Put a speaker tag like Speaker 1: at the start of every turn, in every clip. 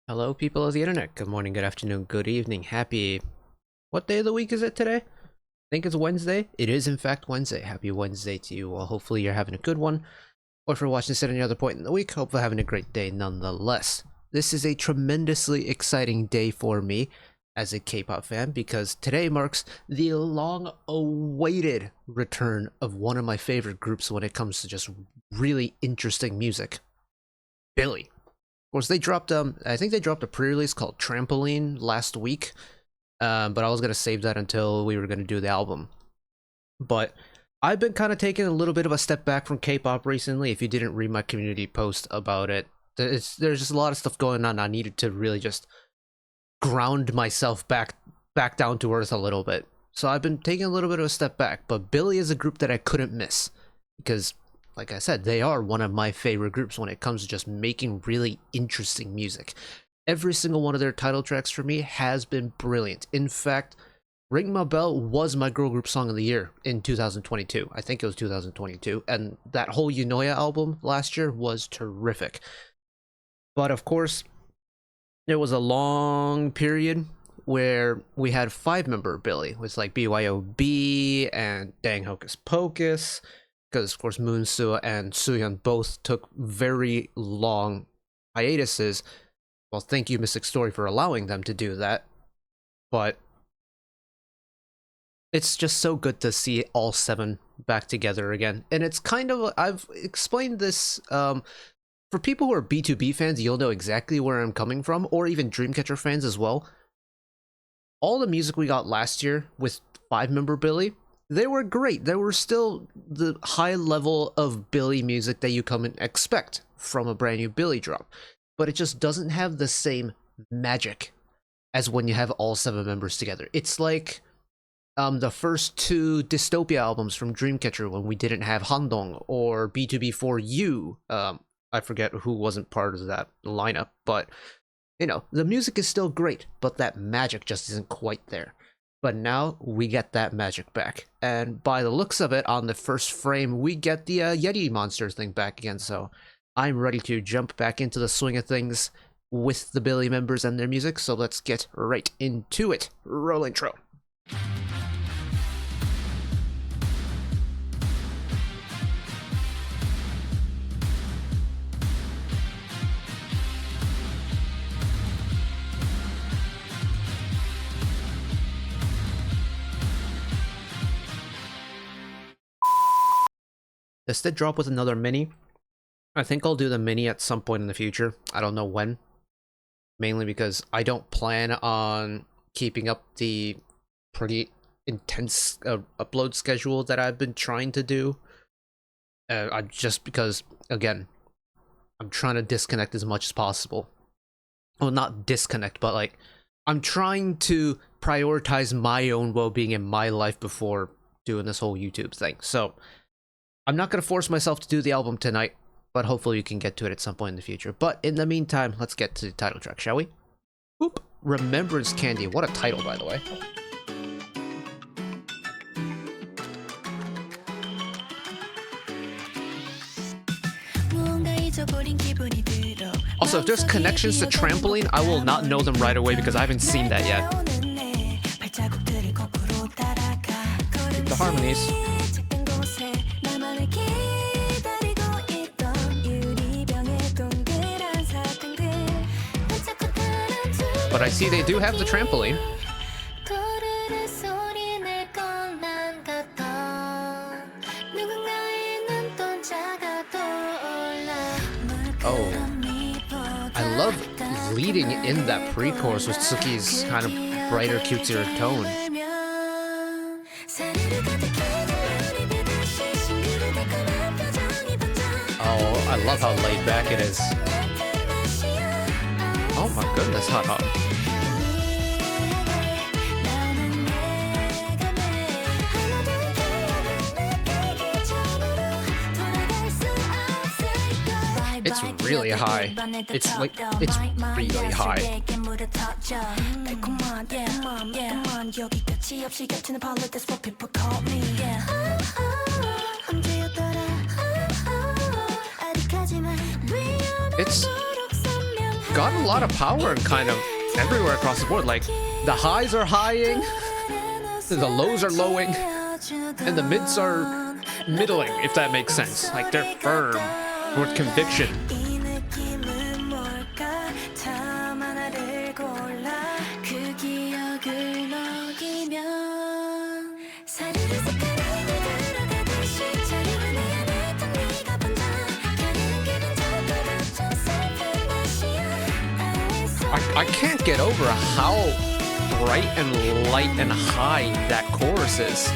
Speaker 1: Hello, people of the internet. Good morning, good afternoon, good evening. Happy... What day of the week is it today? I think it's Wednesday. It is, in fact, Wednesday. Happy Wednesday to you. Well, hopefully you're having a good one. Or if you're watching this at any other point in the week, hopefully having a great day nonetheless. This is a tremendously exciting day for me as a K-pop fan because today marks the long-awaited return of one of my favorite groups when it comes to just really interesting music. Billlie. Of course, they dropped, I think they dropped a pre-release called Trampoline last week, but I was going to save that until we were going to do the album. But I've been kind of taking a little bit of a step back from K-pop recently. If you didn't read my community post about it, there's just a lot of stuff going on. I needed to really just ground myself back down to earth a little bit. So I've been taking a little bit of a step back, but Billlie is a group that I couldn't miss because, like I said, they are one of my favorite groups when it comes to just making really interesting music. Every single one of their title tracks for me has been brilliant. In fact, Ring My Bell was my girl group song of the year in 2022. I think it was 2022. And that whole Yunoya album last year was terrific. But of course, there was a long period where we had 5-member Billlie. It was like BYOB and Dang Hocus Pocus. Because, of course, Moonsu and Suyeon both took very long hiatuses. Well, thank you, Mystic Story, for allowing them to do that. But it's just so good to see all 7 back together again. And it's kind of, I've explained this, for people who are B2B fans, you'll know exactly where I'm coming from, or even Dreamcatcher fans as well. All the music we got last year with 5-member Billlie, they were great. They were still the high level of Billlie music that you come and expect from a brand new Billlie drop. But it just doesn't have the same magic as when you have all 7 members together. It's like the first 2 Dystopia albums from Dreamcatcher when we didn't have Handong or B2B4U. I forget who wasn't part of that lineup, but you know, the music is still great, but that magic just isn't quite there. But now we get that magic back. And by the looks of it, on the first frame, we get the Yeti monster thing back again. So I'm ready to jump back into the swing of things with the Billlie members and their music. So let's get right into it. Roll intro. This did drop with another mini. I think I'll do the mini at some point in the future. I don't know when. Mainly because I don't plan on keeping up the pretty intense upload schedule that I've been trying to do. Just because, again, I'm trying to disconnect as much as possible. Well, not disconnect, but like, I'm trying to prioritize my own well-being in my life before doing this whole YouTube thing. So I'm not going to force myself to do the album tonight, but hopefully you can get to it at some point in the future. But in the meantime, let's get to the title track, shall we? Oop! Remembrance Candy. What a title, by the way. Also, if there's connections to Trampoline, I will not know them right away because I haven't seen that yet. The harmonies. But I see they do have the trampoline. Oh, I love leading in that pre-chorus with Tsuki's kind of brighter, cutesier tone. Oh, I love how laid back it is. Oh my goodness, hot. It's really high. It's really high. It's got a lot of power kind of everywhere across the board. Like, the highs are highing, the lows are lowing, and the mids are middling, if that makes sense. Like, they're firm with conviction. I can't get over how bright and light and high that chorus is.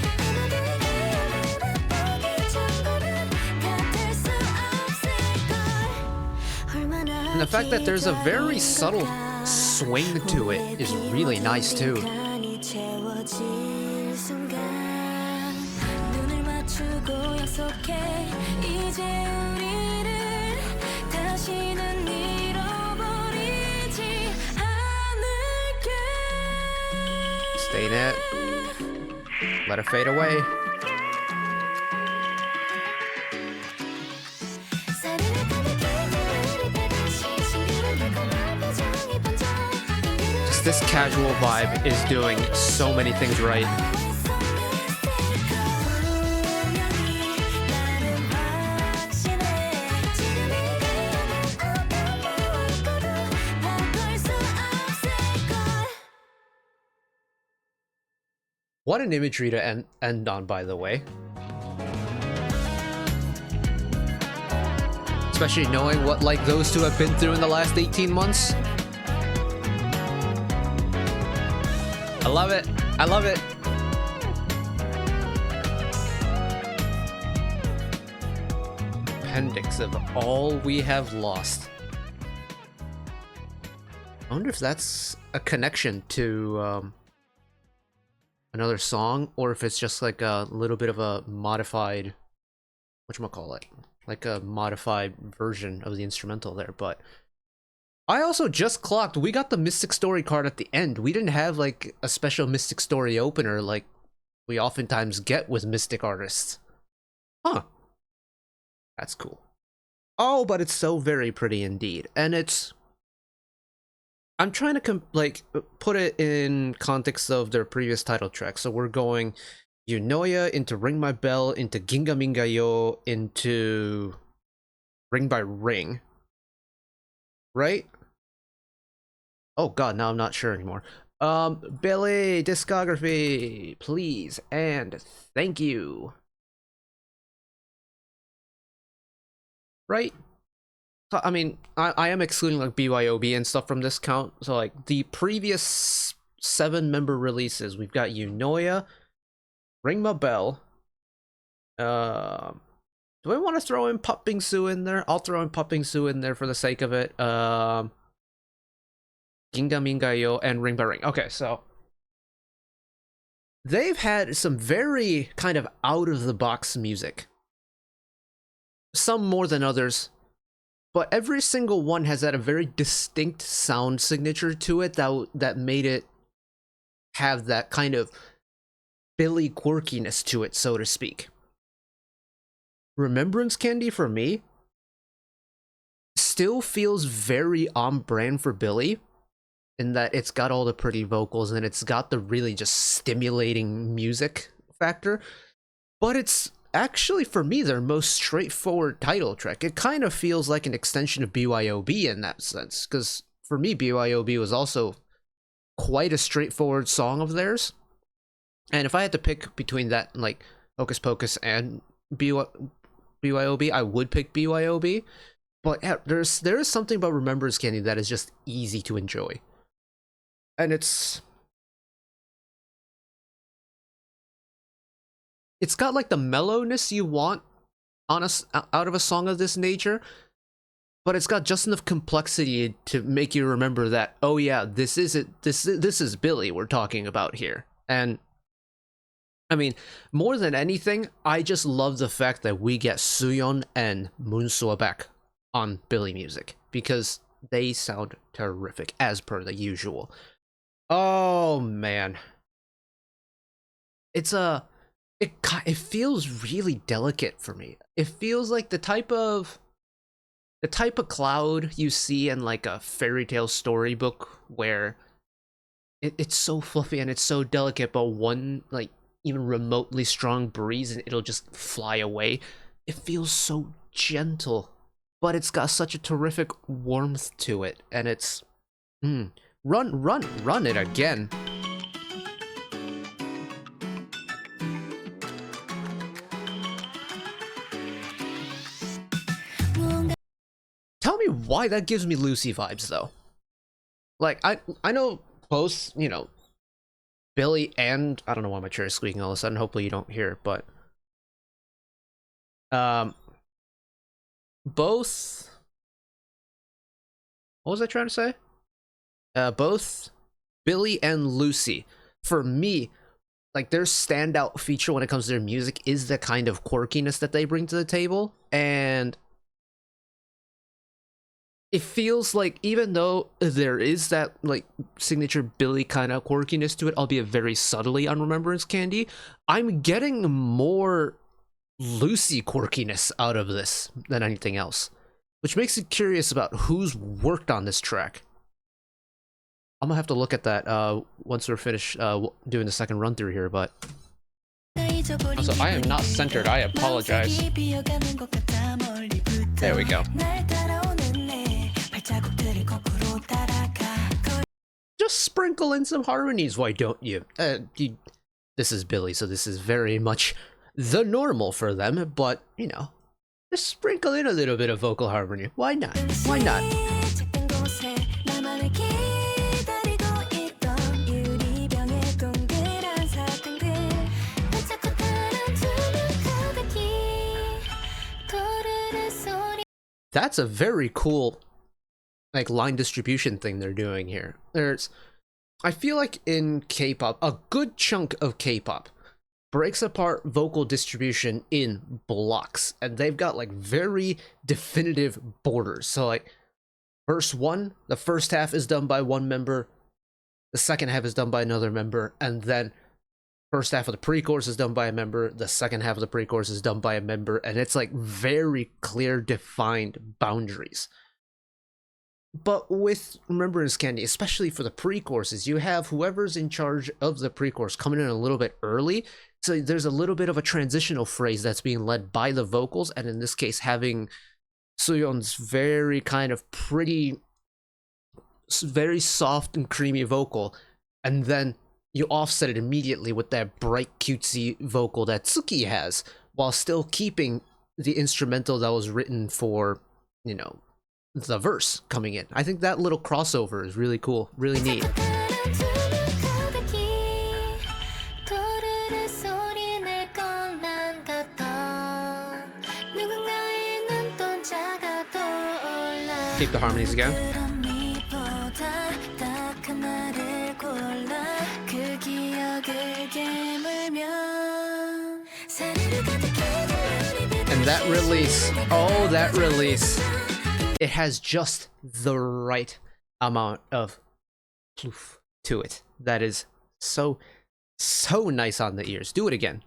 Speaker 1: And the fact that there's a very subtle swing to it is really nice too. Stay in it. Let it fade away. Just this casual vibe is doing so many things right. What an imagery to end on, by the way. Especially knowing what like those two have been through in the last 18 months. I love it. I love it. Appendix of all we have lost. I wonder if that's a connection to another song, or if it's just like a little bit of a modified, whatchamacallit, like a modified version of the instrumental there. But I also just clocked we got the Mystic Story card at the end. We didn't have like a special Mystic Story opener like we oftentimes get with Mystic artists. Huh. That's cool. Oh, but it's so very pretty indeed. And I'm trying to put it in context of their previous title track. So we're going Yunoya into Ring My Bell into Ginga Minga Yo into Ring by Ring. Right? Oh god, now I'm not sure anymore. Billlie discography, please and thank you. Right? So, I mean, I am excluding like BYOB and stuff from this count. So like the previous 7-member releases, we've got Yunoya, Ring My Bell. Do I want to throw in Pup Bingsu in there? I'll throw in Pup Bingsu in there for the sake of it. Ginga Minga Yo and Ring by Ring. Okay, so they've had some very kind of out of the box music. Some more than others. But every single one has had a very distinct sound signature to it that made it have that kind of Billlie quirkiness to it, so to speak. Remembrance Candy, for me, still feels very on brand for Billlie, in that it's got all the pretty vocals and it's got the really just stimulating music factor. But it's actually, for me, their most straightforward title track. It kind of feels like an extension of BYOB in that sense, because for me, BYOB was also quite a straightforward song of theirs. And if I had to pick between that, like, Hocus Pocus and BYOB, I would pick BYOB. But yeah, there is something about Remembrance Candy that is just easy to enjoy. And it's got like the mellowness you want on out of a song of this nature, but it's got just enough complexity to make you remember that, oh yeah, this is Billlie we're talking about here. And I mean, more than anything, I just love the fact that we get Suyeon and Moonsuo back on Billlie music, because they sound terrific as per the usual. Oh man, it feels really delicate for me. It feels like the type of the type of cloud you see in like a fairy tale storybook where it's so fluffy and it's so delicate, but one like even remotely strong breeze and it'll just fly away. It feels so gentle, but it's got such a terrific warmth to it, and it's run it again. Tell me why that gives me Lucy vibes though. Like I know both, you know, Billlie and I don't know why my chair is squeaking all of a sudden. Hopefully you don't hear it, but both. What was I trying to say? Both Billlie and Lucy, for me, like their standout feature when it comes to their music is the kind of quirkiness that they bring to the table, and it feels like even though there is that like signature Billlie kind of quirkiness to it, albeit very subtly on Remembrance Candy, I'm getting more Lucy quirkiness out of this than anything else, which makes it curious about who's worked on this track. I'm gonna have to look at that once we're finished doing the second run through here, but also I am not centered, I apologize. There we go. Just sprinkle in some harmonies, why don't you? This is Billlie, so this is very much the normal for them, but, you know, just sprinkle in a little bit of vocal harmony. Why not? Why not? That's a very cool like line distribution thing they're doing here. I feel like in K-pop, a good chunk of K-pop breaks apart vocal distribution in blocks, and they've got like very definitive borders. So like verse 1, the first half is done by one member, the second half is done by another member, and then first half of the pre-chorus is done by a member, the second half of the pre-chorus is done by a member, and it's like very clear defined boundaries. But with Remembrance Candy, especially for the pre-choruses, you have whoever's in charge of the pre-chorus coming in a little bit early, so there's a little bit of a transitional phrase that's being led by the vocals, and in this case having Suyeon's very kind of pretty, very soft and creamy vocal, and then you offset it immediately with that bright cutesy vocal that Tsuki has, while still keeping the instrumental that was written for, you know, the verse coming in. I think that little crossover is really cool, really neat. Keep the harmonies again. And that release, oh, that release. It has just the right amount of ploof to it. That is so nice on the ears. Do it again.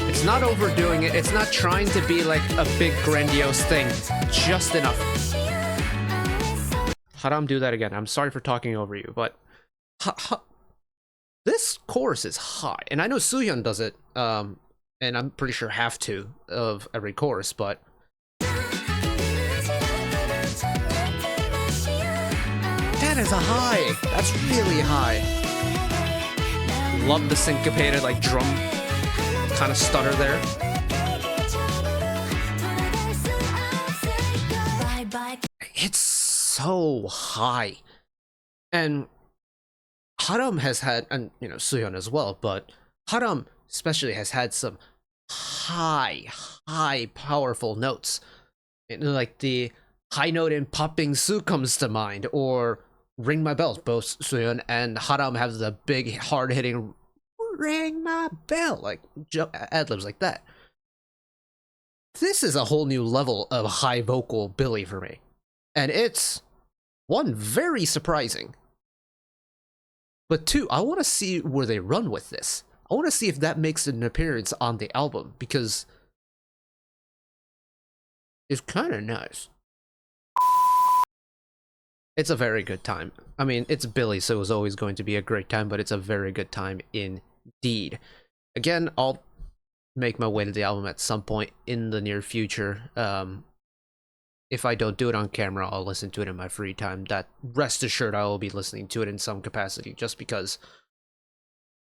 Speaker 1: It's not overdoing it. It's not trying to be like a big grandiose thing. Just enough. Haram, do that again. I'm sorry for talking over you, but this chorus is high, and I know Suyeon does it, and I'm pretty sure have to of every chorus, but that is a high. That's really high. Love the syncopated like drum kind of stutter there. It's so high, and Haram has had, and you know, Suyeon as well, but Haram especially has had some high, powerful notes. Like the high note in Popping Su comes to mind, or Ring My Bells. Both Suyeon and Haram have the big, hard-hitting Ring My Bell, like ad-libs like that. This is a whole new level of high vocal Billlie for me. And it's, one, very surprising. But two, I want to see where they run with this. I want to see if that makes an appearance on the album, because it's kind of nice. It's a very good time. I mean, it's Billlie, so it was always going to be a great time, but it's a very good time indeed. Again, I'll make my way to the album at some point in the near future. If I don't do it on camera, I'll listen to it in my free time. That, rest assured, I will be listening to it in some capacity, just because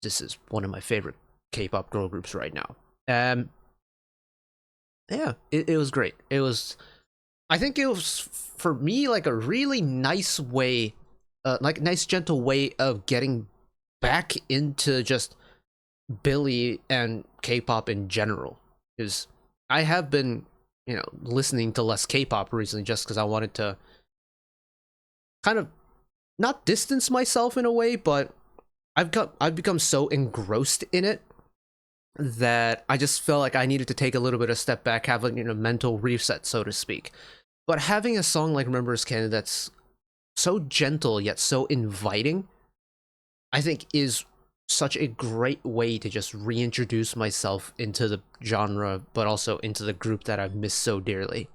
Speaker 1: this is one of my favorite K-pop girl groups right now. Yeah, it was great. It was, I think it was, for me, like a really nice way, like a nice gentle way of getting back into just Billlie and K-pop in general. Because I have been, listening to less K-pop recently, just because I wanted to kind of not distance myself in a way, but I've become so engrossed in it that I just felt like I needed to take a little bit of step back, have a mental reset, so to speak. But having a song like Remembrance Canada that's so gentle yet so inviting, I think is such a great way to just reintroduce myself into the genre, but also into the group that I've missed so dearly.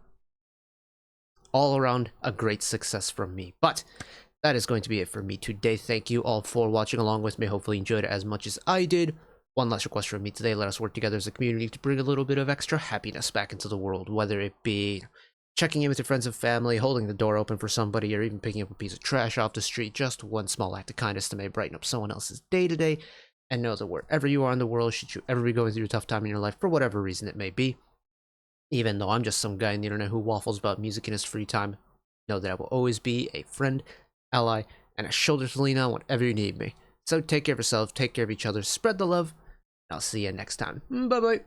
Speaker 1: All around, a great success from me. But that is going to be it for me today. Thank you all for watching along with me. Hopefully you enjoyed it as much as I did. One last request from me today: let us work together as a community to bring a little bit of extra happiness back into the world, whether it be checking in with your friends and family, holding the door open for somebody, or even picking up a piece of trash off the street. Just one small act of kindness to may brighten up someone else's day today. And know that wherever you are in the world, should you ever be going through a tough time in your life, for whatever reason it may be, even though I'm just some guy on the internet who waffles about music in his free time, know that I will always be a friend, ally, and a shoulder to lean on whenever you need me. So take care of yourself, take care of each other, spread the love, and I'll see you next time. Bye-bye.